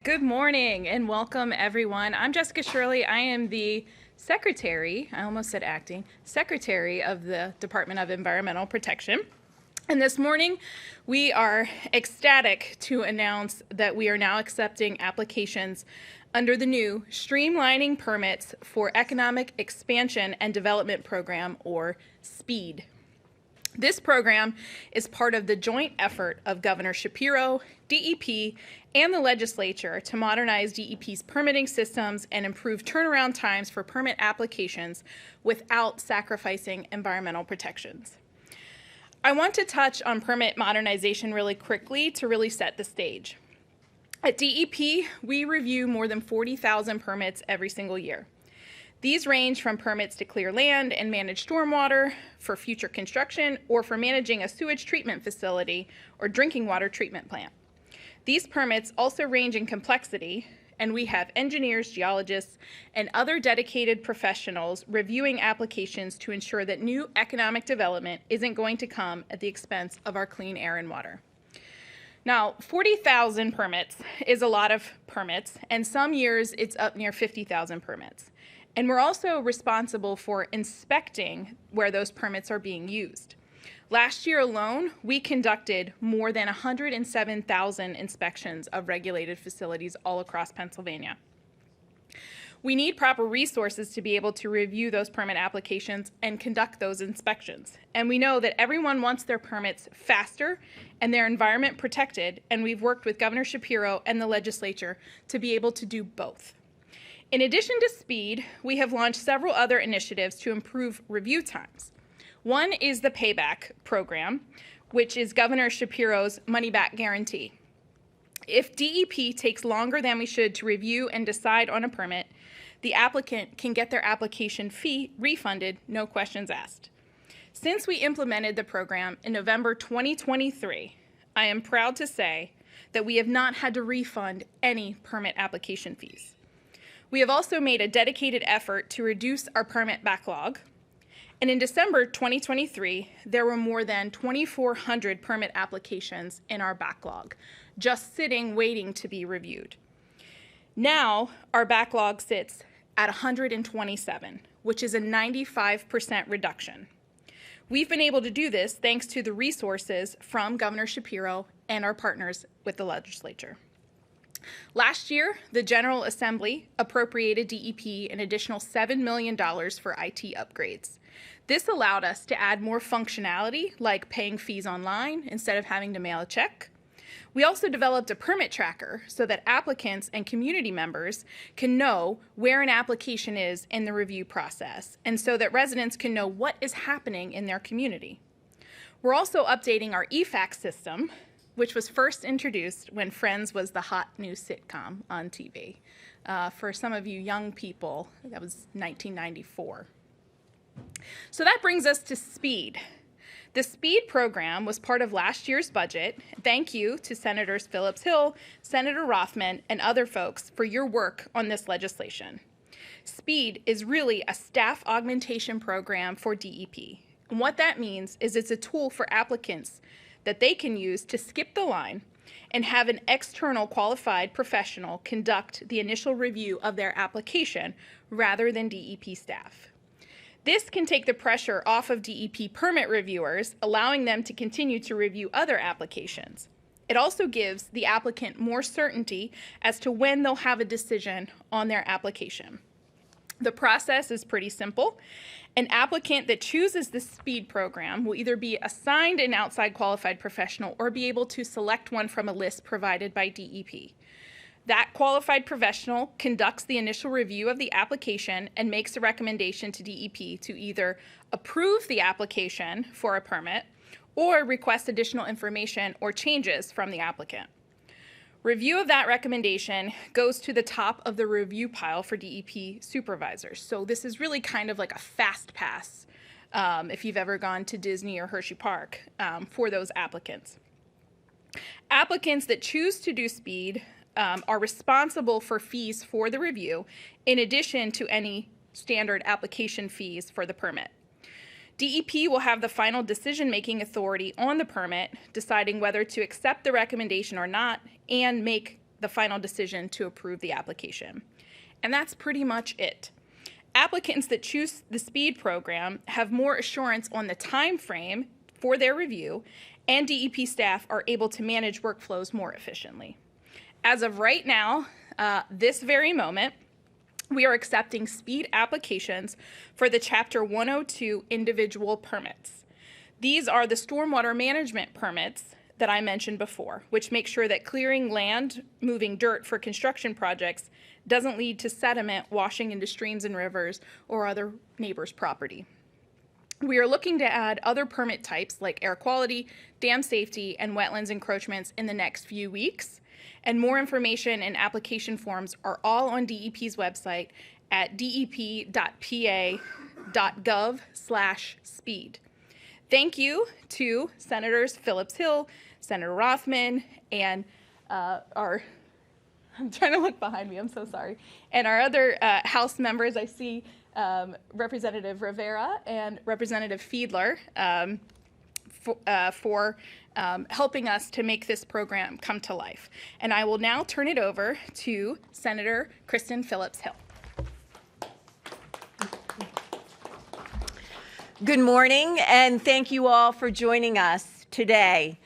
Good morning and welcome everyone. I'm Jessica Shirley. I am the secretary, I almost said acting, secretary of the Department of Environmental Protection. And this morning we are ecstatic to announce that we are now accepting applications under the new Streamlining Permits for Economic Expansion and Development Program, or SPEED. This program is part of the joint effort of Governor Shapiro, DEP, and the legislature to modernize DEP's permitting systems and improve turnaround times for permit applications without sacrificing environmental protections. I want to touch on permit modernization really quickly to really set the stage. At DEP, we review more than 40,000 permits every single year. These range from permits to clear land and manage stormwater for future construction or for managing a sewage treatment facility or drinking water treatment plant. These permits also range in complexity, and we have engineers, geologists, and other dedicated professionals reviewing applications to ensure that new economic development isn't going to come at the expense of our clean air and water. Now, 40,000 permits is a lot of permits, and some years it's up near 50,000 permits. And we're also responsible for inspecting where those permits are being used. Last year alone, we conducted more than 107,000 inspections of regulated facilities all across Pennsylvania. We need proper resources to be able to review those permit applications and conduct those inspections. And we know that everyone wants their permits faster and their environment protected, and we've worked with Governor Shapiro and the legislature to be able to do both. In addition to SPEED, we have launched several other initiatives to improve review times. One is the payback program, which is Governor Shapiro's money-back guarantee. If DEP takes longer than we should to review and decide on a permit, the applicant can get their application fee refunded, no questions asked. Since we implemented the program in November 2023, I am proud to say that we have not had to refund any permit application fees. We have also made a dedicated effort to reduce our permit backlog. And in December 2023, there were more than 2,400 permit applications in our backlog, just sitting waiting to be reviewed. Now, our backlog sits at 127, which is a 95% reduction. We've been able to do this thanks to the resources from Governor Shapiro and our partners with the legislature. Last year, the General Assembly appropriated DEP an additional $7 million for IT upgrades. This allowed us to add more functionality, like paying fees online instead of having to mail a check. We also developed a permit tracker so that applicants and community members can know where an application is in the review process, and so that residents can know what is happening in their community. We're also updating our EFAC system, which was first introduced when Friends was the hot new sitcom on TV. For some of you young people, that was 1994. So that brings us to SPEED. The SPEED program was part of last year's budget. Thank you to Senators Phillips-Hill, Senator Rothman, and other folks for your work on this legislation. SPEED is really a staff augmentation program for DEP. And what that means is it's a tool for applicants that they can use to skip the line and have an external qualified professional conduct the initial review of their application rather than DEP staff. This can take the pressure off of DEP permit reviewers, allowing them to continue to review other applications. It also gives the applicant more certainty as to when they'll have a decision on their application. The process is pretty simple. An applicant that chooses the SPEED program will either be assigned an outside qualified professional or be able to select one from a list provided by DEP. That qualified professional conducts the initial review of the application and makes a recommendation to DEP to either approve the application for a permit or request additional information or changes from the applicant. Review of that recommendation goes to the top of the review pile for DEP supervisors. So this is really kind of like a fast pass if you've ever gone to Disney or Hershey Park for those applicants. Applicants that choose to do SPEED are responsible for fees for the review in addition to any standard application fees for the permit. DEP will have the final decision-making authority on the permit, deciding whether to accept the recommendation or not and make the final decision to approve the application. And that's pretty much it. Applicants that choose the SPEED program have more assurance on the time frame for their review, and DEP staff are able to manage workflows more efficiently. As of right now, this very moment, we are accepting SPEED applications for the Chapter 102 individual permits. These are the stormwater management permits that I mentioned before, which make sure that clearing land, moving dirt for construction projects doesn't lead to sediment washing into streams and rivers or other neighbors' property. We are looking to add other permit types like air quality, dam safety, and wetlands encroachments in the next few weeks. And more information and application forms are all on DEP's website at dep.pa.gov/speed. Thank you to Senators Phillips-Hill, Senator Rothman, and I'm trying to look behind me, I'm so sorry, and our other House members. I see Representative Rivera and Representative Fiedler for helping us to make this program come to life. And I will now turn it over to Senator Kristin Phillips-Hill. Good morning, and thank you all for joining us today.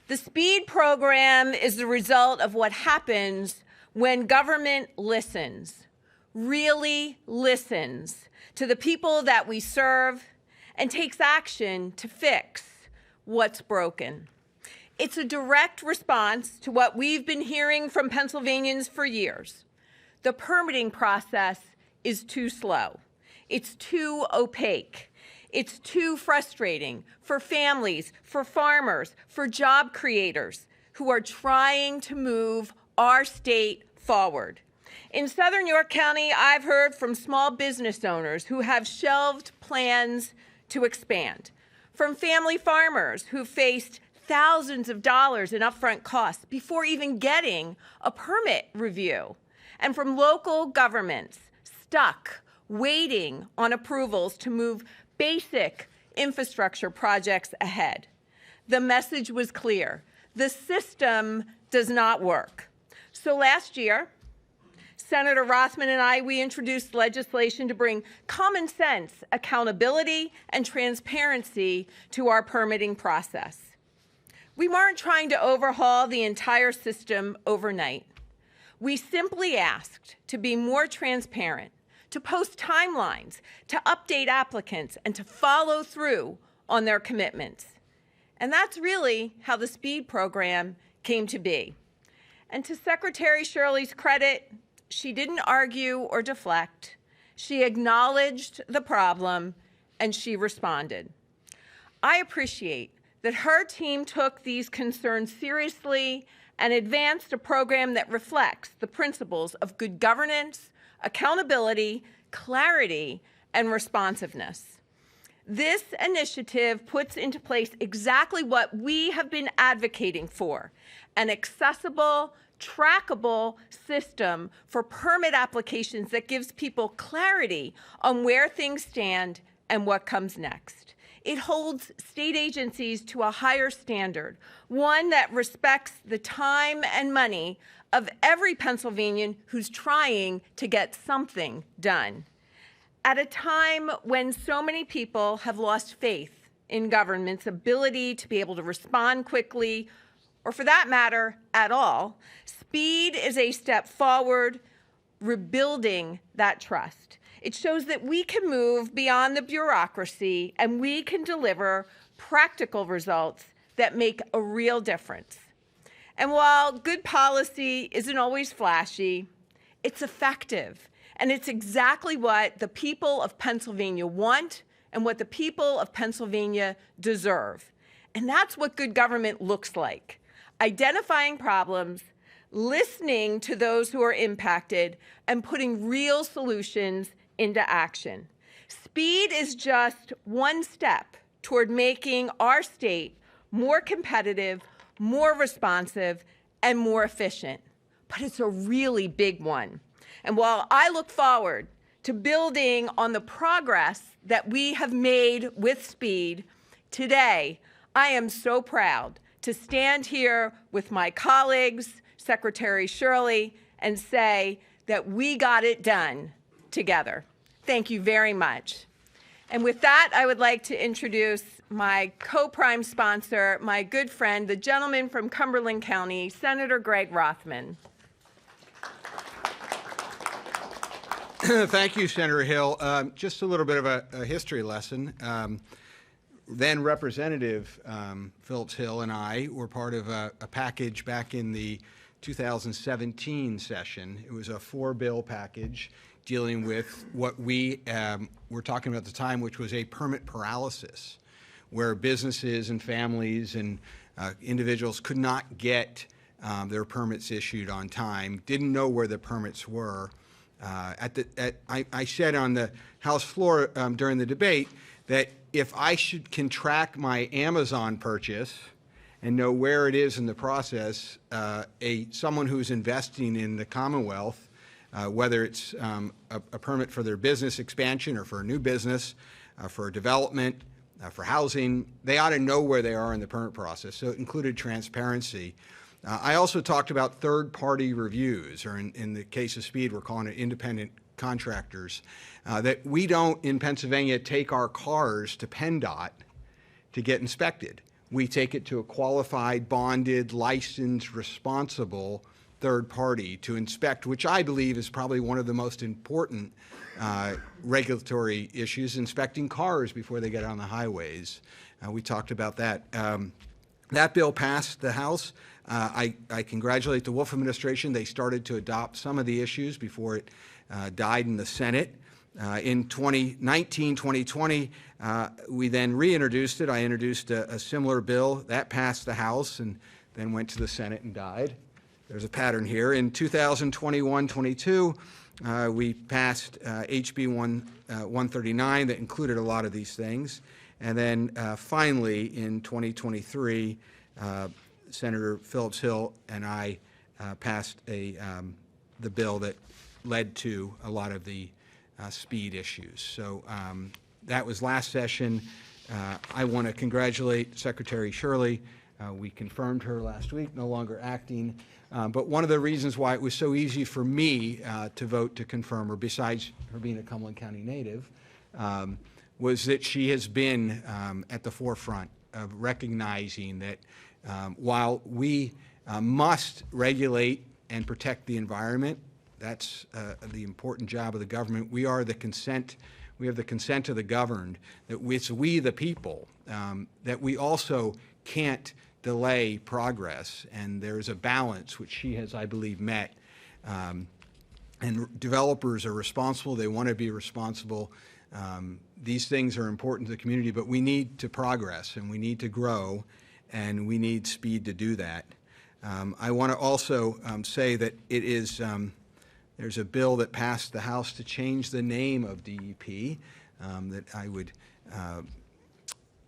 The SPEED program is the result of what happens when government listens, really listens to the people that we serve and takes action to fix what's broken. It's a direct response to what we've been hearing from Pennsylvanians for years. The permitting process is too slow. It's too opaque. It's too frustrating for families, for farmers, for job creators who are trying to move our state forward. In Southern York County, I've heard from small business owners who have shelved plans to expand, from family farmers who faced thousands of dollars in upfront costs before even getting a permit review, and from local governments stuck waiting on approvals to move basic infrastructure projects ahead. The message was clear. The system does not work. So last year, Senator Rothman and we introduced legislation to bring common sense, accountability, and transparency to our permitting process. We weren't trying to overhaul the entire system overnight. We simply asked to be more transparent, to post timelines, to update applicants, and to follow through on their commitments. And that's really how the SPEED program came to be. And to Secretary Shirley's credit, she didn't argue or deflect. She acknowledged the problem, and she responded. I appreciate that her team took these concerns seriously and advanced a program that reflects the principles of good governance, accountability, clarity, and responsiveness. This initiative puts into place exactly what we have been advocating for: an accessible, trackable system for permit applications that gives people clarity on where things stand and what comes next. It holds state agencies to a higher standard, one that respects the time and money of every Pennsylvanian who's trying to get something done. At a time when so many people have lost faith in government's ability to be able to respond quickly, or for that matter, at all, SPEED is a step forward, rebuilding that trust. It shows that we can move beyond the bureaucracy and we can deliver practical results that make a real difference. And while good policy isn't always flashy, it's effective. And it's exactly what the people of Pennsylvania want and what the people of Pennsylvania deserve. And that's what good government looks like: identifying problems, listening to those who are impacted, and putting real solutions into action. SPEED is just one step toward making our state more competitive, more responsive, and more efficient. But it's a really big one. And while I look forward to building on the progress that we have made with SPEED, today I am so proud to stand here with my colleagues, Secretary Shirley and say that we got it done together. Thank you very much. And with that, I would like to introduce my co-prime sponsor, my good friend, the gentleman from Cumberland County, Senator Greg Rothman. Thank you, Senator Hill. Just a little bit of a history lesson. Then Representative Phillips-Hill and I were part of a package back in the 2017 session. It was a 4-bill package dealing with what we were talking about at the time, which was a permit paralysis, where businesses and families and individuals could not get their permits issued on time, didn't know where the permits were. I said on the House floor during the debate that if I can track my Amazon purchase and know where it is in the process, someone who's investing in the Commonwealth, whether it's a permit for their business expansion or for a new business, for development, for housing, they ought to know where they are in the permit process. So it included transparency. I also talked about third-party reviews, or in the case of speed, we're calling it independent contractors, that we don't, in Pennsylvania, take our cars to PennDOT to get inspected. We take it to a qualified, bonded, licensed, responsible third party to inspect, which I believe is probably one of the most important regulatory issues, inspecting cars before they get on the highways. We talked about that. That bill passed the House. I congratulate the Wolf administration. They started to adopt some of the issues before it died in the Senate. In 2019, 2020, we then reintroduced it. I introduced a similar bill. That passed the House and then went to the Senate and died. There's a pattern here. In 2021-22, we passed HB 139 that included a lot of these things. And then finally, in 2023, Senator Phillips-Hill and I passed the bill that led to a lot of the speed issues. So that was last session. I want to congratulate Secretary Shirley. We confirmed her last week, no longer acting. But one of the reasons why it was so easy for me to vote to confirm her, besides her being a Cumberland County native, was that she has been at the forefront of recognizing that while we must regulate and protect the environment, that's the important job of the government. We have the consent of the governed, that it's we the people, that we also can't delay progress, and there's a balance which she has, I believe, met. And developers are responsible. They want to be responsible. These things are important to the community, but we need to progress, and we need to grow, and we need speed to do that. I want to also say that it is, there's a bill that passed the House to change the name of DEP, that I would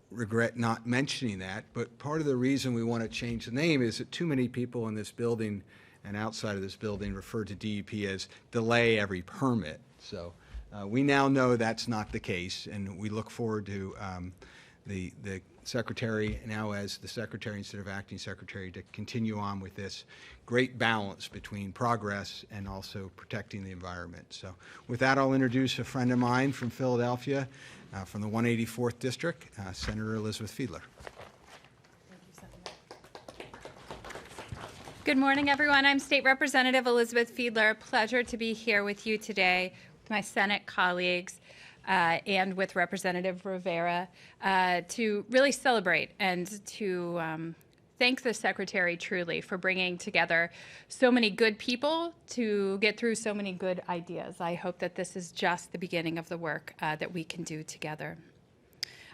regret not mentioning that, but part of the reason we want to change the name is that too many people in this building and outside of this building refer to DEP as delay every permit. So we now know that's not the case, and we look forward to the Secretary, now as the Secretary instead of Acting Secretary, to continue on with this great balance between progress and also protecting the environment. So with that, I'll introduce a friend of mine from Philadelphia, from the 184th District, Senator Elizabeth Fiedler. Good morning, everyone. I'm State Representative Elizabeth Fiedler. Pleasure to be here with you today, with my Senate colleagues, and with Representative Rivera to really celebrate and to thank the Secretary truly for bringing together so many good people to get through so many good ideas. I hope that this is just the beginning of the work that we can do together.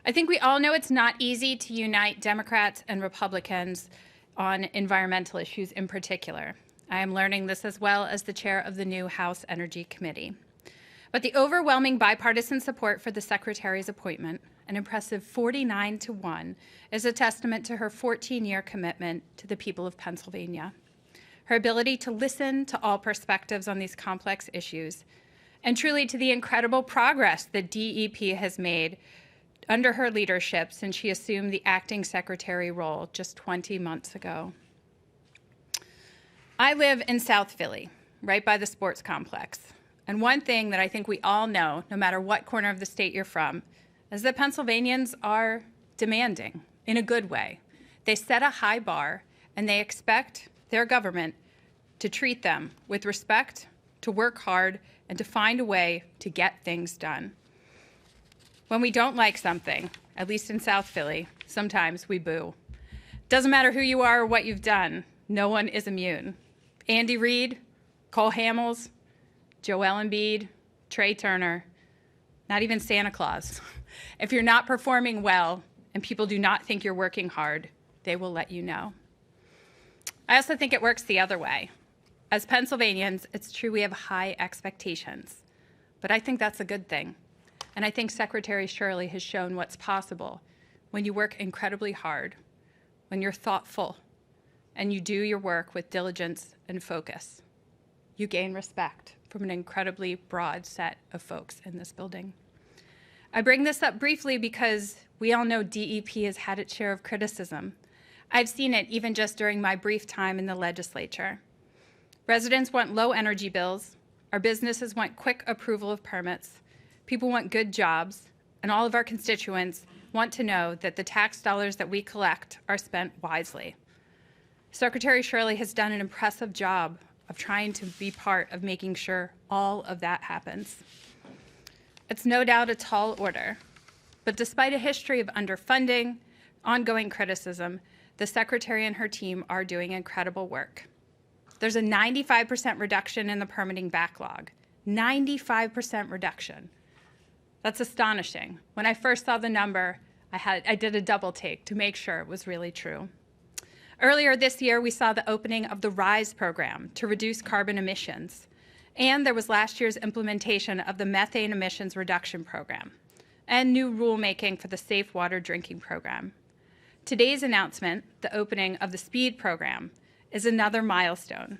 I think we all know it's not easy to unite Democrats and Republicans on environmental issues in particular. I am learning this as well as the chair of the new House Energy Committee. But the overwhelming bipartisan support for the Secretary's appointment, an impressive 49-1, is a testament to her 14-year commitment to the people of Pennsylvania, her ability to listen to all perspectives on these complex issues, and truly to the incredible progress that DEP has made under her leadership since she assumed the acting secretary role just 20 months ago. I live in South Philly, right by the sports complex. And one thing that I think we all know, no matter what corner of the state you're from, is that Pennsylvanians are demanding in a good way. They set a high bar and they expect their government to treat them with respect, to work hard, and to find a way to get things done. When we don't like something, at least in South Philly, sometimes we boo. Doesn't matter who you are or what you've done, no one is immune. Andy Reid, Cole Hamels, Joel Embiid, Trey Turner, not even Santa Claus. If you're not performing well and people do not think you're working hard, they will let you know. I also think it works the other way. As Pennsylvanians, it's true we have high expectations, but I think that's a good thing. And I think Secretary Shirley has shown what's possible when you work incredibly hard, when you're thoughtful, and you do your work with diligence and focus. You gain respect from an incredibly broad set of folks in this building. I bring this up briefly because we all know DEP has had its share of criticism. I've seen it even just during my brief time in the legislature. Residents want low energy bills, our businesses want quick approval of permits, people want good jobs, and all of our constituents want to know that the tax dollars that we collect are spent wisely. Secretary Shirley has done an impressive job of trying to be part of making sure all of that happens. It's no doubt a tall order, but despite a history of underfunding, ongoing criticism, the Secretary and her team are doing incredible work. There's a 95% reduction in the permitting backlog. 95% reduction. That's astonishing. When I first saw the number, I did a double take to make sure it was really true. Earlier this year, we saw the opening of the RISE program to reduce carbon emissions. And there was last year's implementation of the methane emissions reduction program and new rulemaking for the Safe Water Drinking Program. Today's announcement, the opening of the SPEED program, is another milestone,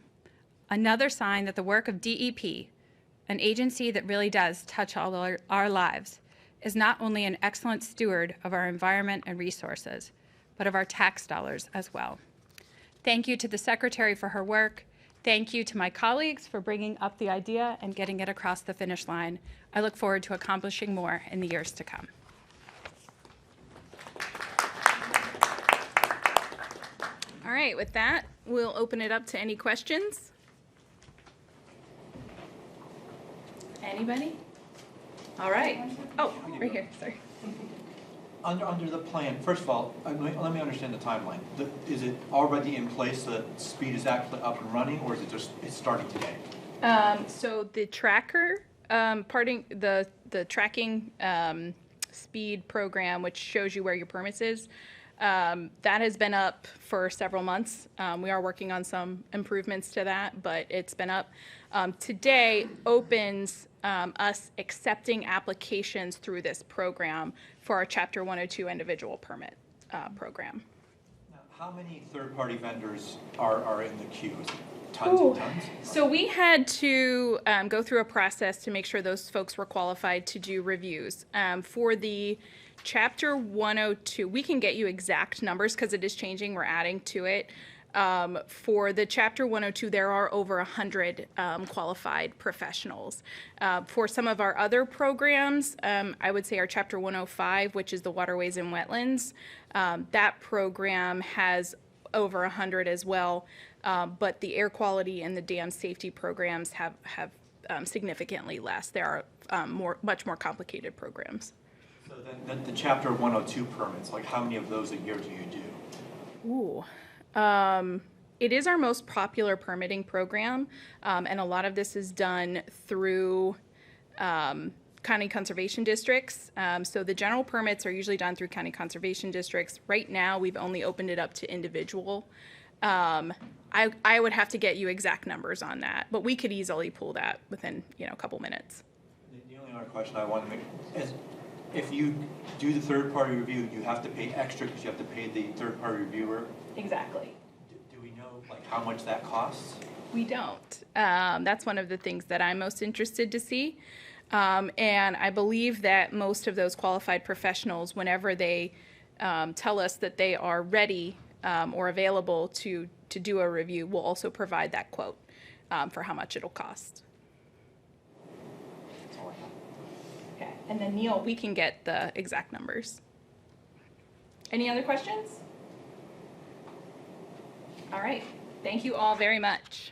another sign that the work of DEP, an agency that really does touch all our lives, is not only an excellent steward of our environment and resources, but of our tax dollars as well. Thank you to the Secretary for her work. Thank you to my colleagues for bringing up the idea and getting it across the finish line. I look forward to accomplishing more in the years to come. All right, with that, we'll open it up to any questions. Anybody? All right. Oh, right here, sorry. Under the plan, first of all, let me understand the timeline. Is it already in place so that SPEED is actually up and running, or is it just it's starting today? So the tracker, the tracking SPEED program, which shows you where your permits is, that has been up for several months. We are working on some improvements to that, but it's been up. Today opens us accepting applications through this program for our Chapter 102 individual permit program. Now, how many third-party vendors are in the queue? Is it tons and tons? So we had to go through a process to make sure those folks were qualified to do reviews. For the Chapter 102, we can get you exact numbers because it is changing. We're adding to it. For the Chapter 102, there are over 100 qualified professionals. For some of our other programs, I would say our Chapter 105, which is the Waterways and Wetlands, that program has over 100 as well. But the air quality and the dam safety programs have significantly less. There are much more complicated programs. So then the Chapter 102 permits, like how many of those a year do you do? Ooh. It is our most popular permitting program, and a lot of this is done through county conservation districts. So the general permits are usually done through county conservation districts. Right now, we've only opened it up to individual. I would have to get you exact numbers on that, but we could easily pull that within a couple minutes. The only other question I want to make is, if you do the third-party review, you have to pay extra because you have to pay the third-party reviewer. Exactly. Do we know how much that costs? We don't. That's one of the things that I'm most interested to see. And I believe that most of those qualified professionals, whenever they tell us that they are ready or available to to do a review, we'll also provide that quote for how much it'll cost. That's all I have. Okay, and then Neil, we can get the exact numbers. Any other questions? All right, thank you all very much.